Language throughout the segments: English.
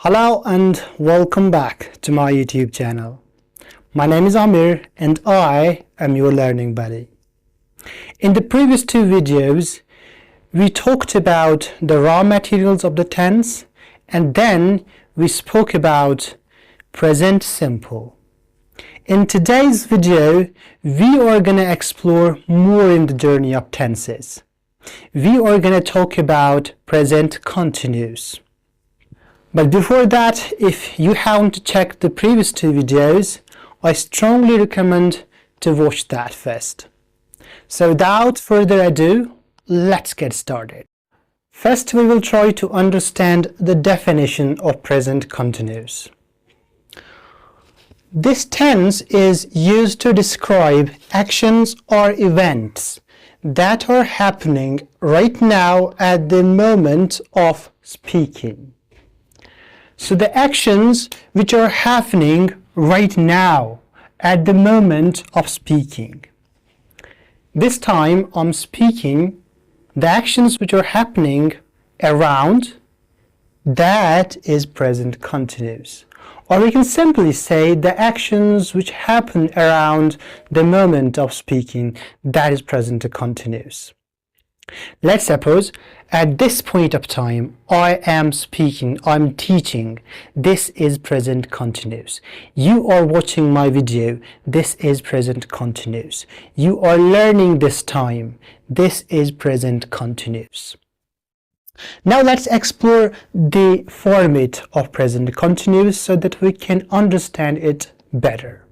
Hello and welcome back to my YouTube channel. My name is Amir and I am your learning buddy. In the previous two videos, we talked about the raw materials of the tense and then we spoke about present simple. In today's video, we are going to explore more in the journey of tenses. We are going to talk about present continuous. But before that, if you haven't checked the previous two videos, I strongly recommend to watch that first. So without further ado, let's get started. First, we will try to understand the definition of present continuous. This tense is used to describe actions or events that are happening right now at the moment of speaking. So the actions which are happening right now at the moment of speaking. This time I'm speaking the actions which are happening around, that is present continuous. Or we can simply say the actions which happen around the moment of speaking, that is present continuous. Let's suppose at this point of time I am speaking, I'm teaching, this is present continuous. You are watching my video, this is present continuous. You are learning this time, this is present continuous. Now let's explore the format of present continuous so that we can understand it better.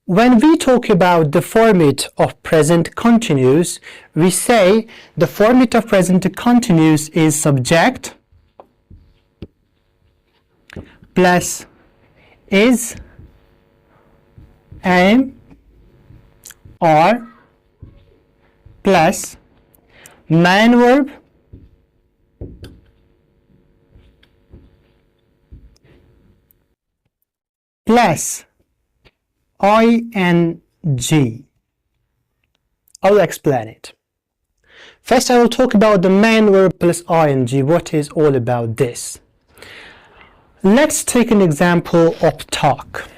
When we talk about the format of present continuous, we say the format of present continuous is subject plus is, am, are plus main verb plus ing. I will explain it. First, I will talk about the main verb plus ing. What is all about this? Let's take an example of talk.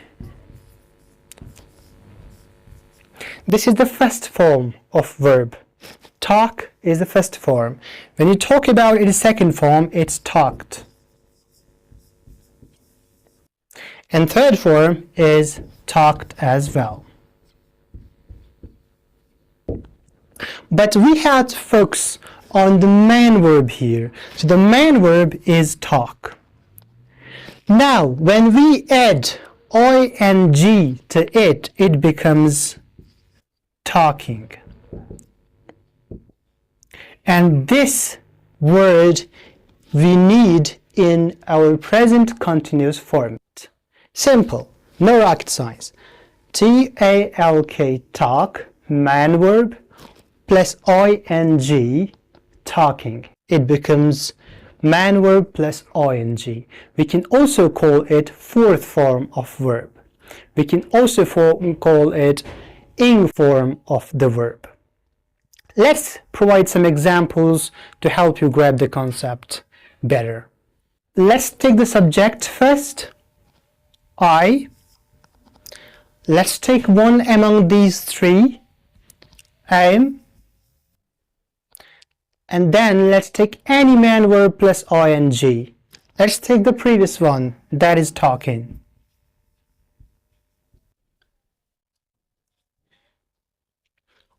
This is the first form of verb. Talk is the first form. When you talk about it in second form, it's talked. And third form is talked as well. But we have to focus on the main verb here. So the main verb is talk. Now, when we add ing to it, it becomes talking. And this word we need in our present continuous format. Simple. No rocket science. T-A-L-K, talk, main verb, plus ing, talking. It becomes main verb plus ing. We can also call it fourth form of verb. We can also call it ing form of the verb. Let's provide some examples to help you grab the concept better. Let's take the subject first. I. Let's take one among these three, am, and then let's take any main verb plus ing. Let's take the previous one, that is talking.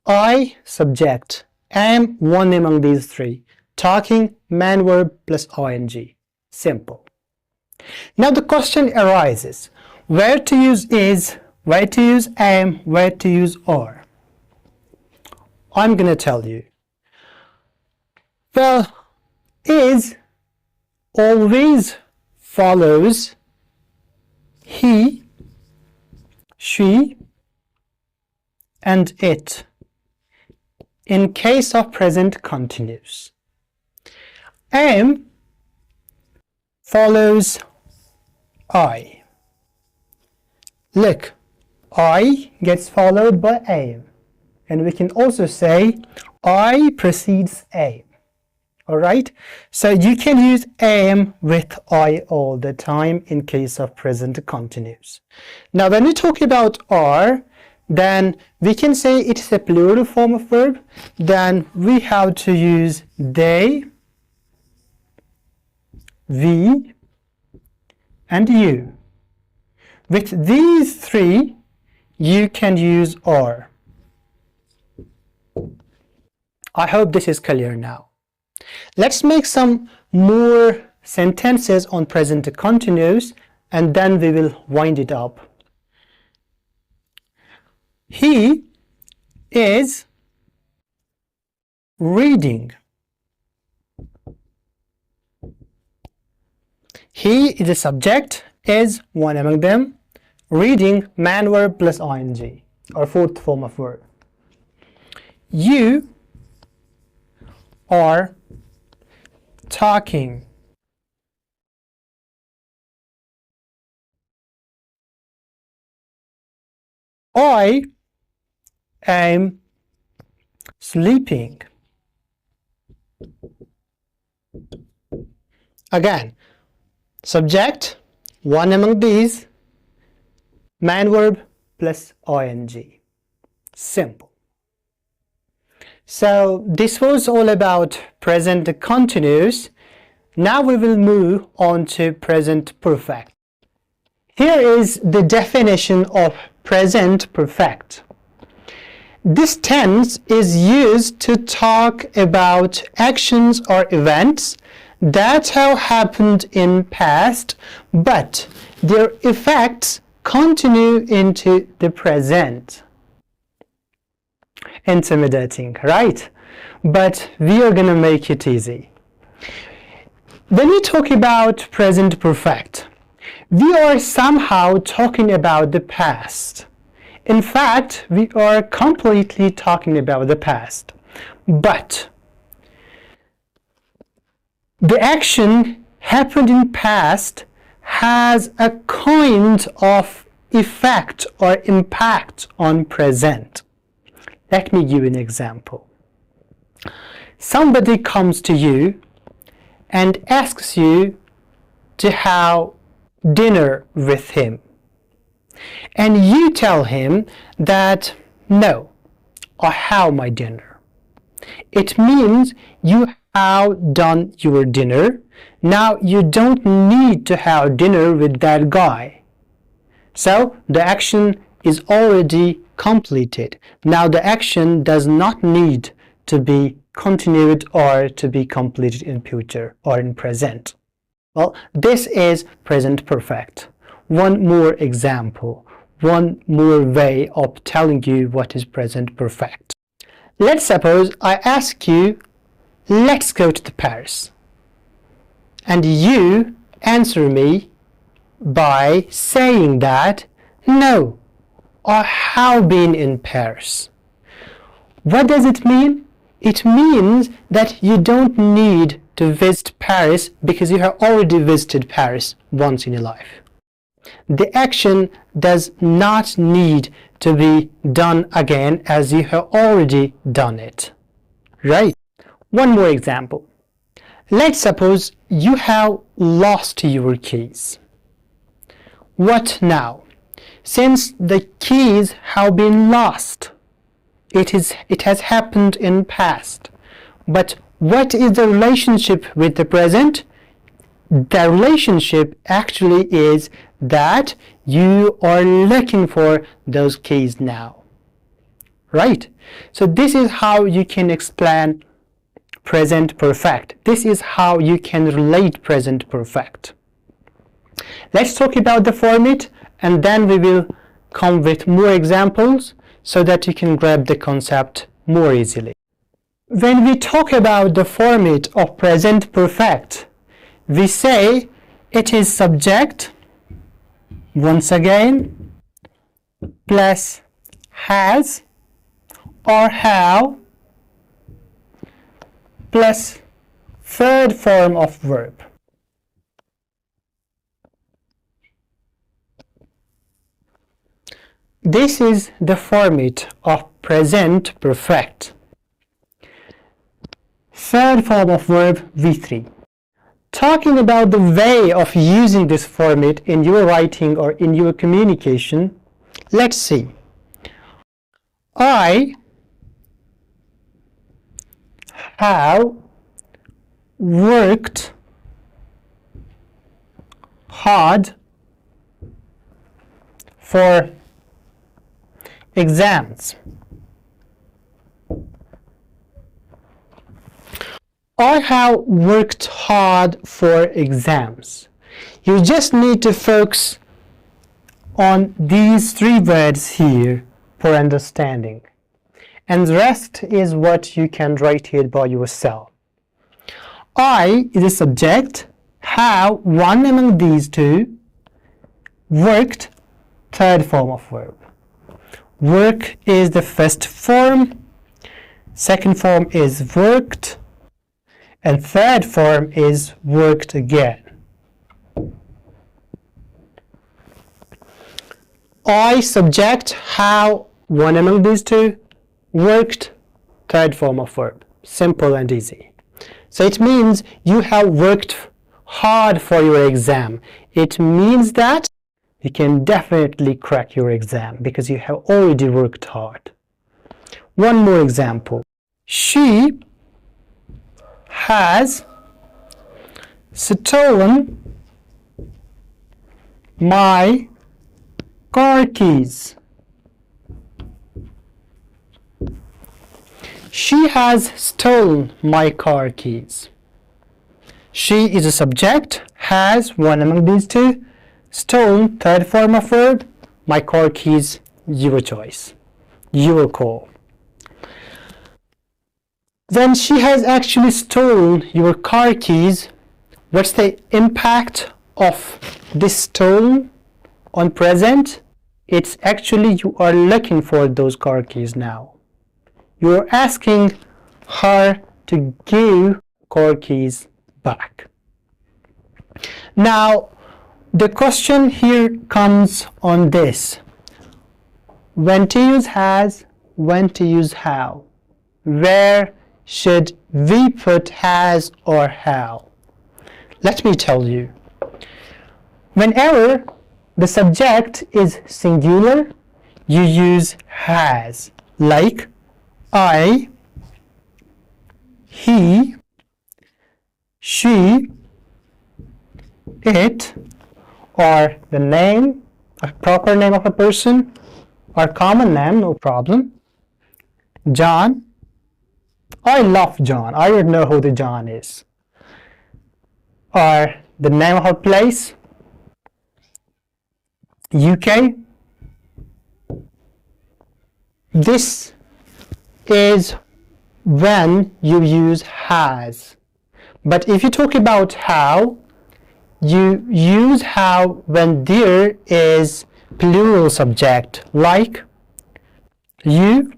I, subject, am, one among these three, talking, main verb plus ing. Simple. Now the question arises, where to use is, where to use am, where to use are? I'm going to tell you. Well, is always follows he, she, and it in case of present continuous. Am follows I. Look, I gets followed by am. And we can also say I precedes am. Alright, so you can use am with I all the time in case of present continuous. Now when we talk about are, then we can say it is a plural form of verb. Then we have to use they, we, and you. With these three, you can use are. I hope this is clear now. Let's make some more sentences on present continuous and then we will wind it up. He is reading. He is a subject, is one among them. Reading, man verb plus ing, or fourth form of verb. You are talking. I am sleeping. Again, subject, one among these, man verb plus ing. Simple. So this was all about present continuous. Now we will move on to present perfect. Here is the definition of present perfect. This tense is used to talk about actions or events that have happened in past, but their effects continue into the present. Intimidating, right? But we are gonna make it easy. When we talk about present perfect, we are somehow talking about the past. In fact, we are completely talking about the past. But the action happened in past has a kind of effect or impact on present. Let me give you an example. Somebody comes to you and asks you to have dinner with him. And you tell him that, no, I have my dinner. It means you have done your dinner. Now you don't need to have dinner with that guy. So the action is already completed. Now the action does not need to be continued or to be completed in future or in present. Well, this is present perfect. One more example, one more way of telling you what is present perfect. Let's suppose I ask you, let's go to Paris. And you answer me by saying that, no, I have been in Paris. What does it mean? It means that you don't need to visit Paris because you have already visited Paris once in your life. The action does not need to be done again as you have already done it. Right? One more example. Let's suppose you have lost your keys. What now? Since the keys have been lost, it has happened in past. But what is the relationship with the present? The relationship actually is that you are looking for those keys now. Right? So this is how you can explain present perfect. This is how you can relate present perfect. Let's talk about the format and then we will come with more examples so that you can grab the concept more easily. When we talk about the format of present perfect, we say it is subject, once again, plus has or have, plus third form of verb. This is the format of present perfect. third form of verb V3. Talking about the way of using this format in your writing or in your communication, let's see. I have worked hard for exams. I have worked hard for exams. You just need to focus on these three words here for understanding. And the rest is what you can write here by yourself. I is a subject, have one among these two, worked, third form of verb. Work is the first form, second form is worked, and third form is worked again. I subject, have one among these two, worked, third form of verb. Simple and easy. So it means you have worked hard for your exam. It means that you can definitely crack your exam because you have already worked hard. One more example. She has stolen my car keys. She has stolen my car keys. She is a subject, has one among these two, stolen, third form of verb, my car keys, your choice, your call. When she has actually stolen your car keys, what's the impact of this stolen on present? It's actually you are looking for those car keys now. You are asking her to give car keys back. Now, the question here comes on this. When to use has, when to use how. Where should we put has or how? Let me tell you. Whenever the subject is singular, you use has, like I, he, she, it, or the name, a proper name of a person, or common name, no problem. John, I love John. I don't know who the John is. Or the name of a place, UK. This is when you use has. But if you talk about how, you use how when there is plural subject, like you,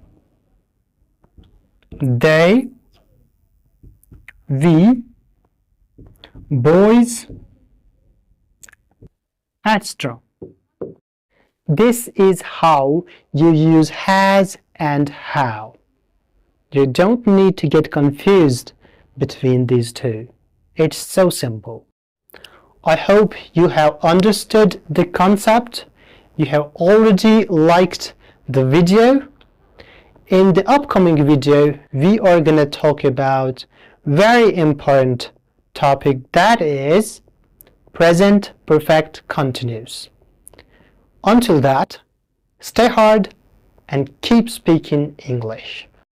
they, we, boys, etc. This is how you use has and how. You don't need to get confused between these two. It's so simple. I hope you have understood the concept. You have already liked the video. In the upcoming video, we are going to talk about very important topic, that is present perfect continuous. Until that, stay hard and keep speaking English.